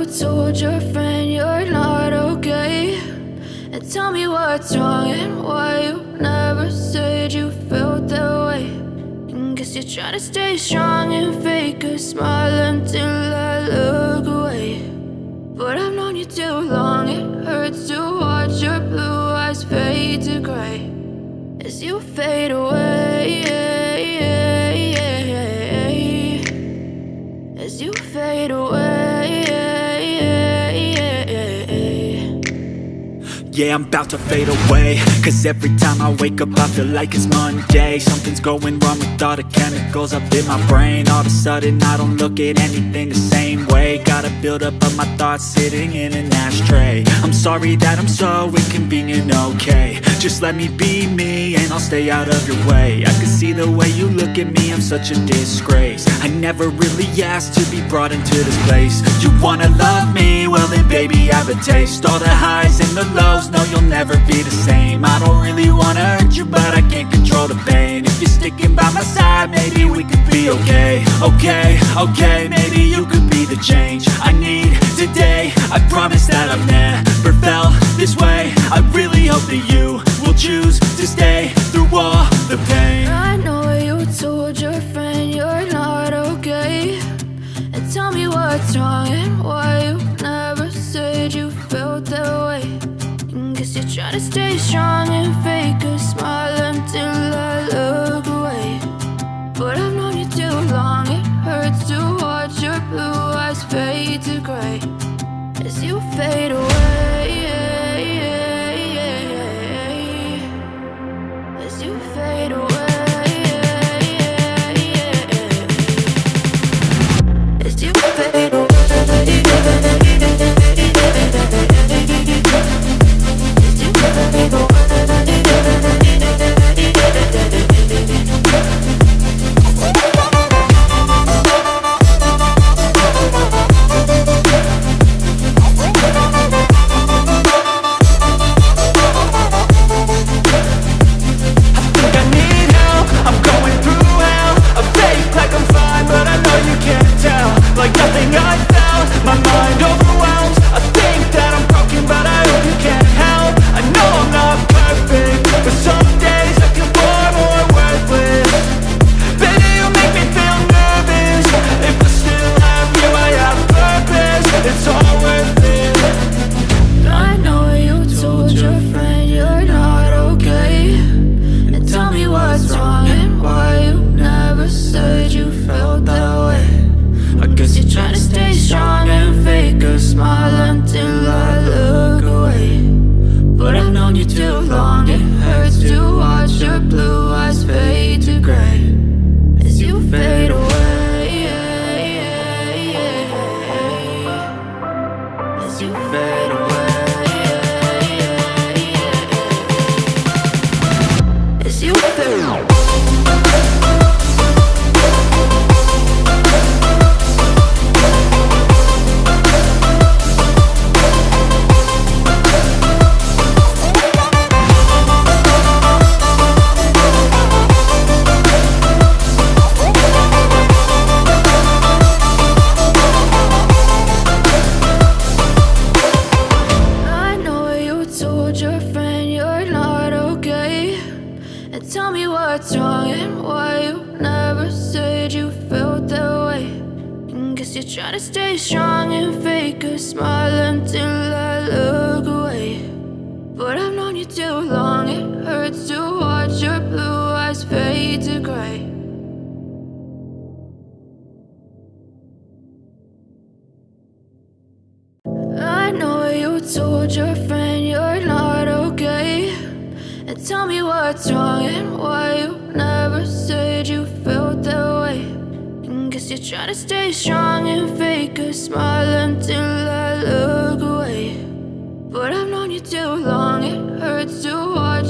told your friend you're not okay? And tell me what's wrong and why you never said you felt that way. And guess you're trying to stay strong and fake a smile until I look away. But I've known you too long, it hurts to watch your blue eyes fade to gray as you fade away, as you fade away. Yeah, I'm about to fade away, cause every time I wake up I feel like it's Monday. Something's going wrong with all the chemicals up in my brain. All of a sudden I don't look at anything the same way. Got a buildup of my thoughts sitting in an ashtray. I'm sorry that I'm so inconvenient, okay? Just let me be me and I'll stay out of your way. I can see the way you look at me, I'm such a disgrace. I never really asked to be brought into this place. You wanna love me? Well then baby I have a taste. All the highs and the lows, no, you'll never be the same. I don't really wanna hurt you, but I can't control the pain. If you're sticking by my side, maybe we could be okay. Okay, maybe you could be the change I need today. I promise that I've never felt this way. I really hope that you will choose to stay through all the pain. I know you told your friend you're not okay. And tell me what's wrong and why you never said you felt that way. Guess you're trying to stay strong and fake a smile until I look away. But I've known you too long, it hurts to watch your blue eyes fade to gray as you fade away, as you fade away, as you fade away. Told your friend you're not okay. And tell me what's wrong and why you never said you felt that way. And guess you're trying to stay strong and fake a smile until I look away. But I've known you too long, it hurts to watch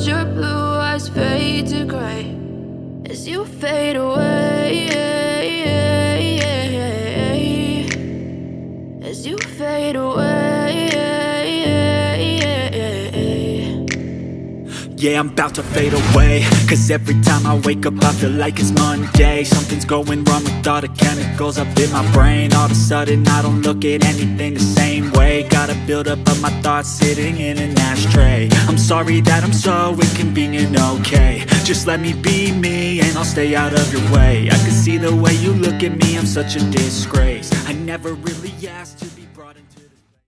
your blue eyes fade to gray as you fade away, as you fade away. yeah, I'm about to fade away. Cause every time I wake up I feel like it's Monday. Something's going wrong with all the chemicals up in my brain. All of a sudden I don't look at anything the same way. Gotta build up of my thoughts sitting in an ashtray. I'm sorry that I'm so inconvenient, okay. Just let me be me and I'll stay out of your way. I can see the way you look at me, I'm such a disgrace. I never really asked to be brought into